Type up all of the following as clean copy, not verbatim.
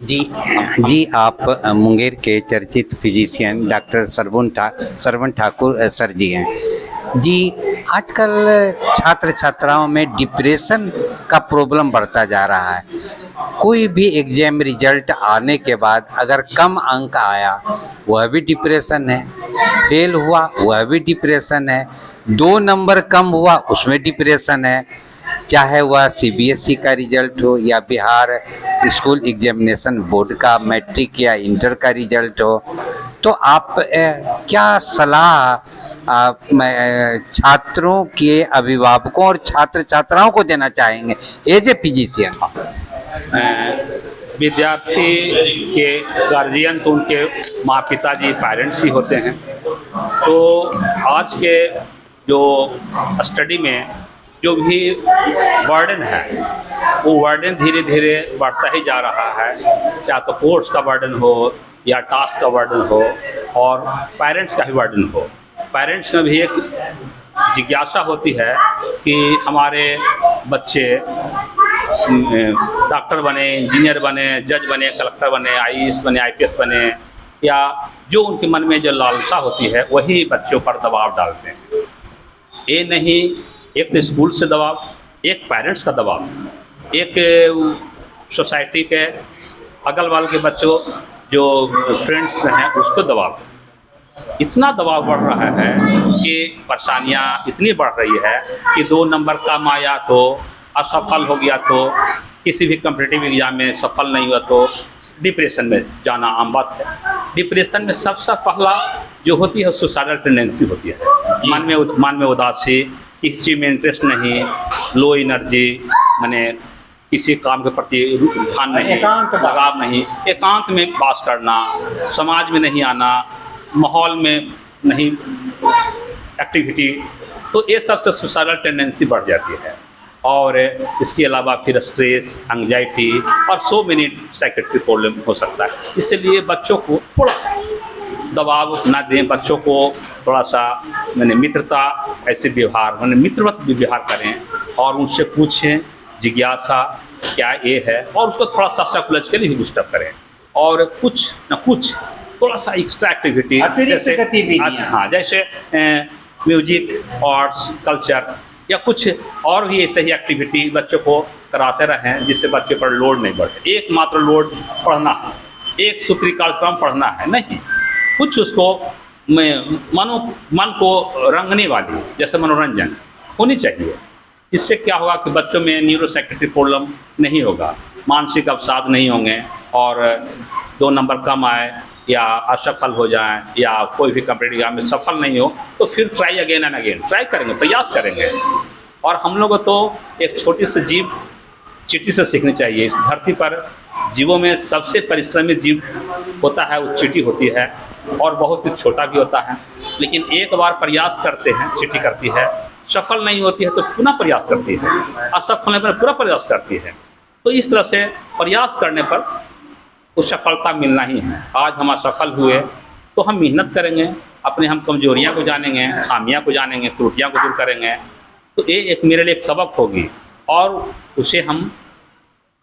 जी जी, आप मुंगेर के चर्चित physician doctor Saravan Thakur sir ji हैं। जी, आजकल छात्र छात्राओं में डिप्रेशन का प्रॉब्लम बढ़ता जा रहा है। कोई भी एग्जाम रिजल्ट आने के बाद अगर कम अंक आया वह भी डिप्रेशन है, फेल हुआ वह भी डिप्रेशन है, 2 नंबर कम हुआ उसमें डिप्रेशन है, चाहे वह सीबीएसई का रिजल्ट हो या बिहार स्कूल एग्जामिनेशन बोर्ड का मैट्रिक या इंटर का रिजल्ट हो। तो आप क्या सलाह छात्रों के अभिभावकों और छात्र छात्राओं को देना चाहेंगे एज ए फिजिशियन? विद्यार्थी के गार्जियन तो उनके माँ पिताजी पेरेंट्स ही होते हैं। तो आज के जो स्टडी में जो भी बर्डन है वो बर्डन धीरे धीरे बढ़ता ही जा रहा है, चाहे तो कोर्स का बर्डन हो या टास्क का बर्डन हो और पेरेंट्स का भी बर्डन हो। पेरेंट्स में भी एक जिज्ञासा होती है कि हमारे बच्चे डॉक्टर बने, इंजीनियर बने, जज बने, कलेक्टर बने, आईएएस बने, आईपीएस बने, या जो उनके मन में जो लालसा होती है वही बच्चों पर दबाव डालते हैं। ये नहीं, एक तो स्कूल से दबाव, एक पेरेंट्स का दबाव, एक सोसाइटी के अगल बगल के बच्चों जो फ्रेंड्स हैं उसको दबाव। इतना दबाव बढ़ रहा है कि परेशानियाँ इतनी बढ़ रही है कि 2 नंबर कम आया तो असफल हो गया, तो किसी भी कॉम्पिटिटिव एग्जाम में सफल नहीं हुआ तो डिप्रेशन में जाना आम बात है। डिप्रेशन में सबसे पहला जो होती है सुसाइडल टेंडेंसी होती है। मन में उदासी, किसी चीज़ में इंटरेस्ट नहीं, लो एनर्जी, माने किसी काम के प्रति ध्यान नहीं, लगाव नहीं, एकांत में वास करना, समाज में नहीं आना, माहौल में नहीं एक्टिविटी, तो ये सबसे सुसाइडल टेंडेंसी बढ़ जाती है। और इसके अलावा फिर स्ट्रेस, एंग्जाइटी और सो मेनी साइकेट्री प्रॉब्लम हो सकता है। इसलिए बच्चों को थोड़ा दबाव ना दें, बच्चों को थोड़ा सा मैंने मित्रता ऐसे व्यवहार, मैंने मित्रवत व्यवहार करें और उनसे पूछें जिज्ञासा क्या ये है, और उसको थोड़ा सा साइकोलॉजिकली भी बूस्टअप करें और कुछ न कुछ थोड़ा सा एक्स्ट्रा एक्टिविटी, जैसे हाँ, जैसे म्यूजिक, आर्ट्स, कल्चर या कुछ और भी ऐसे ही एक्टिविटी बच्चों को कराते रहें जिससे बच्चे पर लोड नहीं बढ़े। एकमात्र लोड पढ़ना है, एक सूत्री कार्यक्रम पढ़ना है नहीं, कुछ उसको मन को रंगने वाली जैसे मनोरंजन होनी चाहिए। इससे क्या होगा कि बच्चों में न्यूरोसाइकेट्री प्रॉब्लम नहीं होगा, मानसिक अवसाद नहीं होंगे, और 2 नंबर कम आए या असफल हो जाएं या कोई भी कॉम्पिटिटिव एग्जाम में सफल नहीं हो तो फिर try again and again try करेंगे, प्रयास करेंगे। और हम लोगों को तो एक छोटी सी जीव चींटी से सीखनी चाहिए। इस धरती पर जीवों में सबसे परिश्रमी जीव होता है वो चींटी होती है, और बहुत ही छोटा भी होता है, लेकिन एक बार प्रयास करते हैं, चींटी करती है, सफल नहीं होती है तो पुनः प्रयास करती है, असफल होने पर पूरा प्रयास करती है। तो इस तरह से प्रयास करने पर तो सफलता मिलना ही है। आज हम असफल हुए तो हम मेहनत करेंगे, अपने हम कमजोरियां को जानेंगे, खामियां को जानेंगे, त्रुटियां को दूर करेंगे, तो ये एक मेरे लिए एक सबक होगी, और उसे हम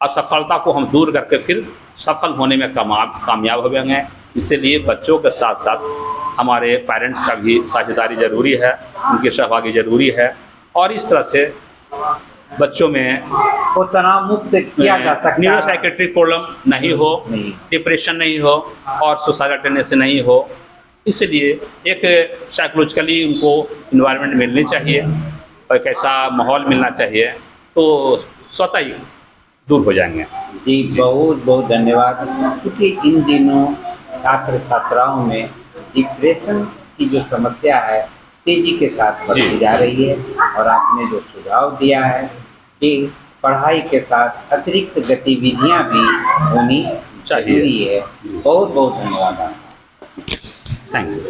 असफलता को हम दूर करके फिर सफल होने में कामयाब हो जाएंगे। इसलिए बच्चों के साथ साथ हमारे पेरेंट्स का भी साझेदारी ज़रूरी है, उनकी सहभागी ज़रूरी है, और इस तरह से बच्चों में को तनाव मुक्त किया जा सकता है, न्यूरोसाइकेट्री प्रॉब्लम नहीं हो, डिप्रेशन नहीं हो और सुसाइडल टेंडेंसी नहीं हो। इसलिए एक साइकोलॉजिकली उनको इन्वायरमेंट मिलनी चाहिए और एक ऐसा माहौल मिलना चाहिए, तो स्वतः ही दूर हो जाएंगे। जी, बहुत बहुत धन्यवाद। क्योंकि इन दिनों छात्र छात्राओं में डिप्रेशन की जो समस्या है तेजी के साथ बढ़ती जा रही है, और आपने जो सुझाव दिया है कि पढ़ाई के साथ अतिरिक्त गतिविधियां भी होनी चाहिए। बहुत बहुत धन्यवाद आपका। Thank you.